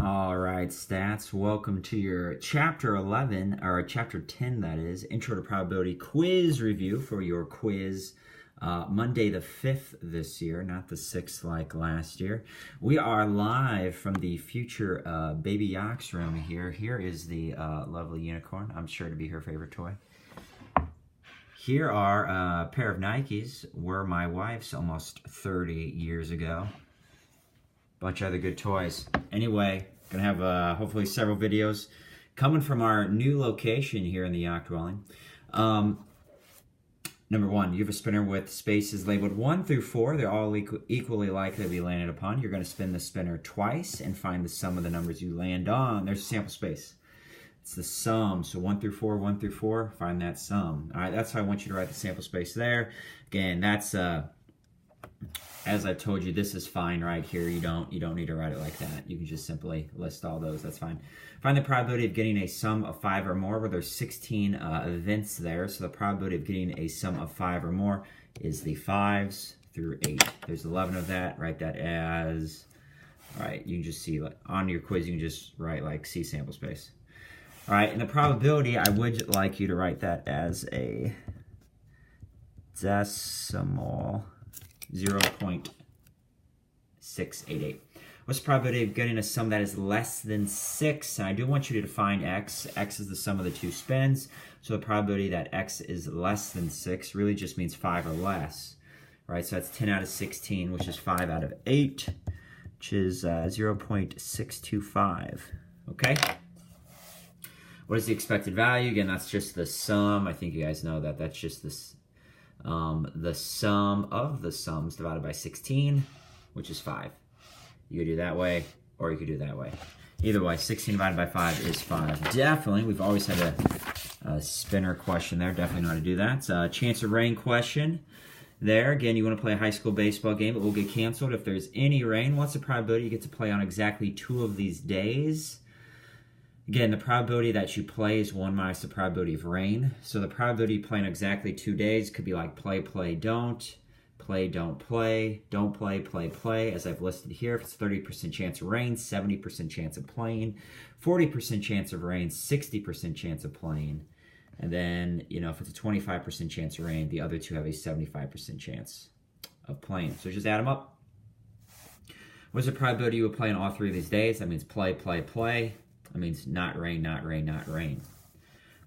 All right, stats. Welcome to your Chapter 11, or Chapter 10, that is, Intro to Probability quiz review for your quiz Monday the 5th this year, not the 6th like last year. We are live from the future Baby Yox room here. Here is the lovely unicorn. I'm sure to be her favorite toy. Here are a pair of Nikes, were my wife's almost 30 years ago. Bunch of other good toys. Anyway, gonna have hopefully several videos coming from our new location here in the Yacht Dwelling. Number one, you have a spinner with spaces labeled 1 through 4. They're all equally likely to be landed upon. You're gonna spin the spinner twice and find the sum of the numbers you land on. There's a sample space. It's the sum. So 1 through 4, 1 through 4, find that sum. All right, that's how I want you to write the sample space there. Again, that's as I've told you, this is fine right here. You don't need to write it like that. You can just simply list all those. That's fine. Find the probability of getting a sum of 5 or more, where there's 16 events there. So the probability of getting a sum of 5 or more is the 5s through 8. There's 11 of that. Write that as, all right, you can just see, like, on your quiz, you can just write like C sample space. All right, and the probability, I would like you to write that as a decimal 0.688. What's the probability of getting a sum that is less than 6? And I do want you to define x. X is the sum of the two spins. So the probability that x is less than 6 really just means 5 or less. All right, so that's 10 out of 16, which is 5 out of 8, which is 0.625. Okay? What is the expected value? Again, that's just the sum. I think you guys know that. That's just this. The sum of the sums divided by 16, which is 5. You could do that way, or you could do that way. Either way, 16 divided by 5 is 5. Definitely, we've always had a spinner question there. Definitely know how to do that. It's a chance of rain question there. Again, you want to play a high school baseball game. It will get canceled if there's any rain. What's the probability you get to play on exactly 2 of these days? Again, the probability that you play is 1 minus the probability of rain. So the probability of playing exactly 2 days could be like play, play, don't play, don't play, don't play, play, play. As I've listed here, if it's 30% chance of rain, 70% chance of playing, 40% chance of rain, 60% chance of playing. And then, you know, if it's a 25% chance of rain, the other two have a 75% chance of playing. So just add them up. What's the probability you will play on all 3 of these days? That means play, play, play. That means not rain, not rain, not rain.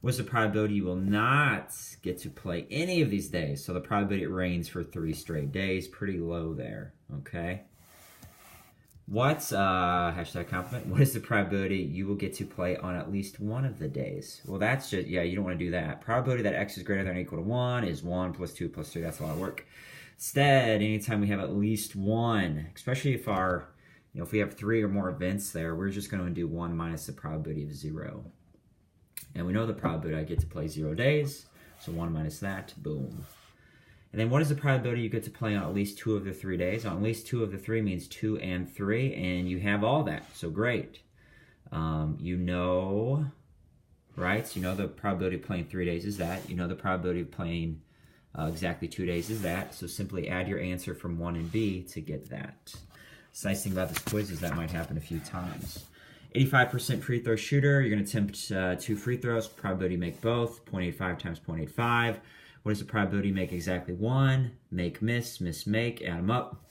What's the probability you will not get to play any of these days? So the probability it rains for 3 straight days, pretty low there, okay? What's, hashtag compliment, what is the probability you will get to play on at least 1 of the days? Well, that's just, yeah, you don't want to do that. Probability that x is greater than or equal to 1 is 1 plus 2 plus 3. That's a lot of work. Instead, anytime we have at least 1, especially if our, you know, if we have 3 or more events there, we're just going to do 1 minus the probability of 0. And we know the probability I get to play 0 days, so 1 minus that, boom. And then what is the probability you get to play on at least 2 of the 3 days? On at least 2 of the 3 means 2 and 3, and you have all that, so great. You know, right? So you know the probability of playing 3 days is that. You know the probability of playing exactly 2 days is that. So simply add your answer from 1 and B to get that. The nice thing about this quiz is that might happen a few times. 85% free throw shooter. You're going to attempt 2 free throws. Probability make both. 0.85 times 0.85. What is the probability make exactly 1? Make, miss, miss, make. Add them up.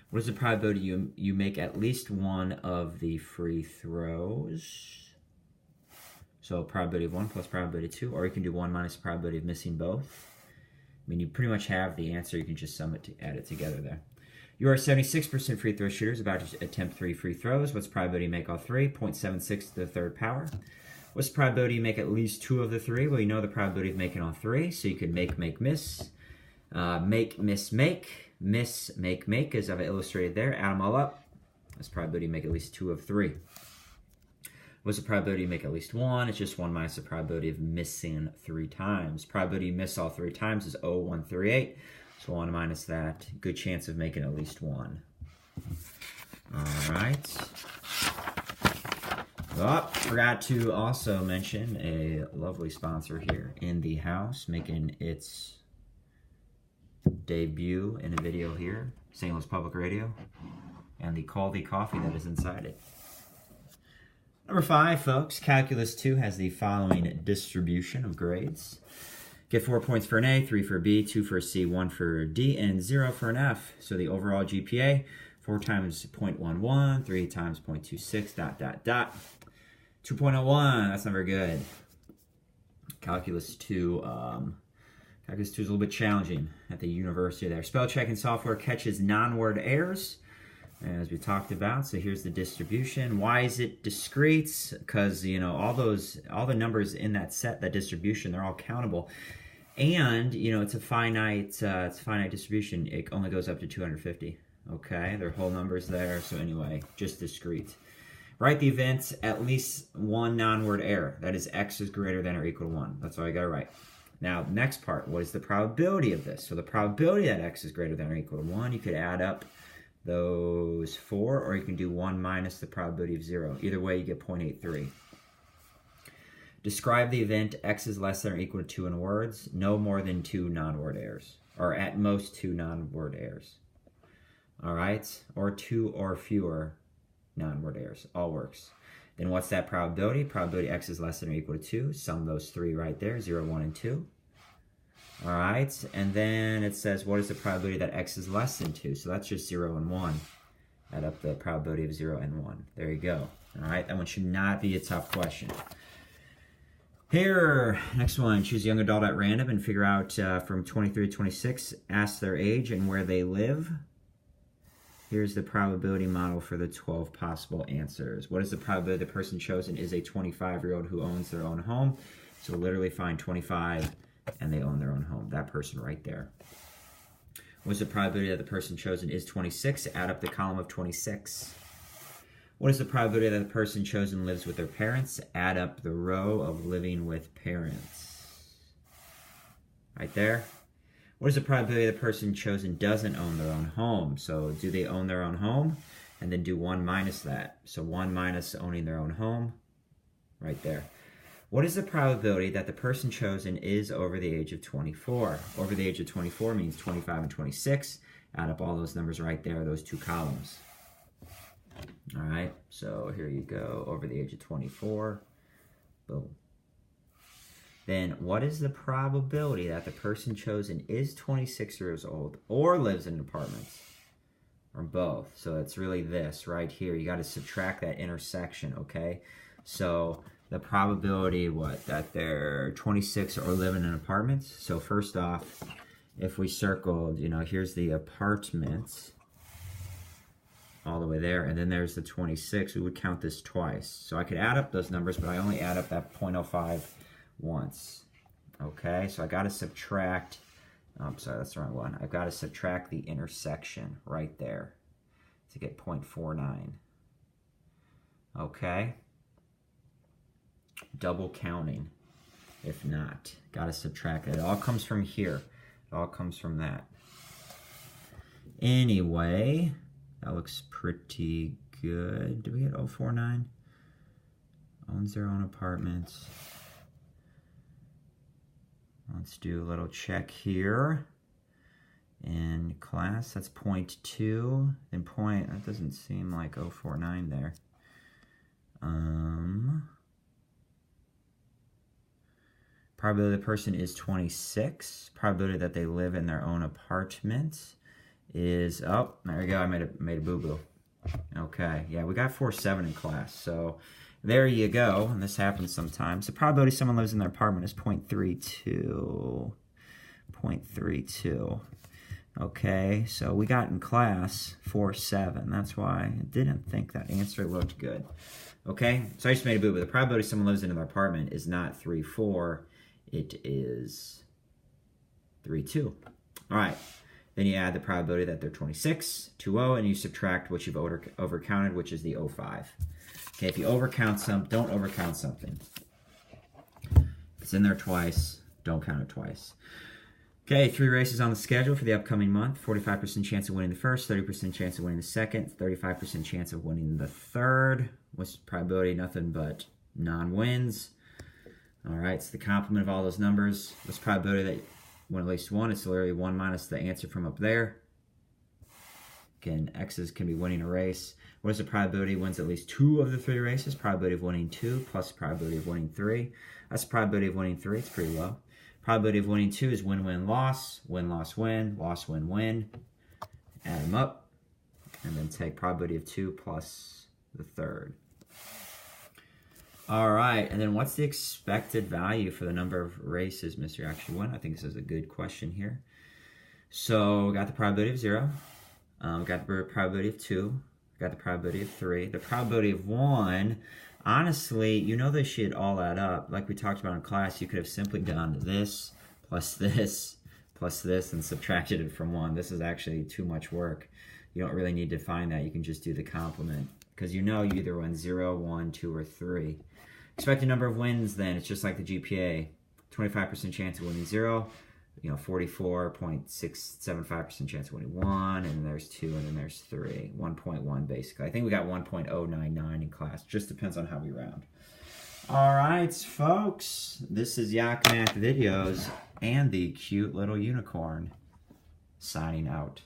What is the probability you make at least 1 of the free throws? So probability of 1 plus probability of 2. Or you can do 1 minus the probability of missing both. I mean, you pretty much have the answer. You can just sum it to add it together there. You are 76% free throw shooters, about to attempt 3 free throws. What's the probability you make all 3? 0.76 to the 3rd power. What's the probability you make at least 2 of the 3? Well, you know the probability of making all 3, so you could make, miss. Make, miss, make. Miss, make, make, as I've illustrated there. Add them all up. That's the probability you make at least 2 of 3. What's the probability you make at least 1? It's just 1 minus the probability of missing 3 times. Probability you miss all 3 times is 0.138. So 1 minus that, good chance of making at least 1. All right. Oh, forgot to also mention a lovely sponsor here in the house, making its debut in a video here, St. Louis Public Radio, and the Caldy coffee that is inside it. Number 5, folks, Calculus 2 has the following distribution of grades. Get 4 points for an A, 3 for a B, 2 for a C, 1 for a D, and 0 for an F. So the overall GPA, 4 times 0.11, 3 times 0.26, ... 2.01, that's not very good. Calculus 2 is a little bit challenging at the university there. Spell checking software catches non-word errors, as we talked about. So here's the distribution. Why is it discrete? Because, you know, all the numbers in that set, that distribution, they're all countable. And, you know, it's a finite distribution. It only goes up to 250. Okay, there are whole numbers there. So anyway, just discrete. Write the event at least one non-word error. That is, x is greater than or equal to 1. That's all you got to write. Now, next part, what is the probability of this? So the probability that x is greater than or equal to 1, you could add up those 4, or you can do 1 minus the probability of 0. Either way, you get 0.83. Describe the event x is less than or equal to 2 in words. No more than 2 non-word errors, or at most 2 non-word errors. All right? Or 2 or fewer non-word errors. All works. Then what's that probability? Probability x is less than or equal to 2. Sum those 3 right there, 0, 1, and 2. All right, and then it says, what is the probability that x is less than 2? So that's just 0 and 1. Add up the probability of 0 and 1. There you go. All right, that one should not be a tough question. Here, next one, choose a young adult at random and figure out from 23 to 26, ask their age and where they live. Here's the probability model for the 12 possible answers. What is the probability the person chosen is a 25-year-old who owns their own home? So literally find 25 and they own their own home. That person right there. What's the probability that the person chosen is 26? Add up the column of 26. What is the probability that the person chosen lives with their parents? Add up the row of living with parents. Right there. What is the probability the person chosen doesn't own their own home? So do they own their own home? And then do 1 minus that. So 1 minus owning their own home. Right there. What is the probability that the person chosen is over the age of 24? Over the age of 24 means 25 and 26. Add up all those numbers right there, those 2 columns. All right, so here you go, over the age of 24. Boom. Then what is the probability that the person chosen is 26 years old or lives in an apartment? Or both. So it's really this right here. You got to subtract that intersection, okay? So the probability, that they're 26 or live in an apartment. So first off, if we circled, you know, here's the apartment all the way there, and then there's the 26, we would count this twice. So I could add up those numbers, but I only add up that 0.05 once. Okay, so I got to subtract, I'm sorry, that's the wrong one. I've got to subtract the intersection right there to get 0.49. Okay. Double counting, if not. Got to subtract it. It all comes from here. It all comes from that. Anyway, that looks pretty good. Did we get 049? Owns their own apartments. Let's do a little check here. In class, that's 0.2. And that doesn't seem like 049 there. Probability the person is 26. Probability that they live in their own apartment is, oh, there we go, I made a boo-boo. Okay, yeah, we got 4.7 in class, so there you go, and this happens sometimes. The probability someone lives in their apartment is 0.32. 0.32. Okay, so we got in class 4.7. That's why I didn't think that answer looked good. Okay, so I just made a boo-boo. The probability someone lives in their apartment is not 3.4. It is 3.2. All right. Then you add the probability that they're 26, 2.0, and you subtract what you've overcounted, which is the 0.5. Okay, if you overcount don't overcount something. If it's in there twice, don't count it twice. Okay, 3 races on the schedule for the upcoming month. 45% chance of winning the first, 30% chance of winning the second, 35% chance of winning the third. What's the probability? Nothing but non-wins. All right, so the complement of all those numbers. What's the probability that you win at least one? It's literally 1 minus the answer from up there. Again, X's can be winning a race. What is the probability he wins at least 2 of the 3 races? Probability of winning 2 plus probability of winning 3. That's the probability of winning 3. It's pretty low. Probability of winning 2 is win, win, loss. Win, loss, win. Loss, win, win. Add them up. And then take probability of 2 plus the third. All right. And then what's the expected value for the number of races Mr. actually won? I think this is a good question here. So we got the probability of 0. Got the probability of 2. Got the probability of 3. The probability of 1, honestly, you know they should all add up. Like we talked about in class, you could have simply done this plus this plus this and subtracted it from 1. This is actually too much work. You don't really need to find that. You can just do the complement because you know you either win 0, 1, 2, or 3. Expected number of wins, then, it's just like the GPA. 25% chance of winning 0. 44.675% chance of winning 1, and there's 2, and then there's 3. 1.1 basically. I think we got 1.099 in class. Just depends on how we round. All right, folks. This is Yak Math Videos and the cute little unicorn signing out.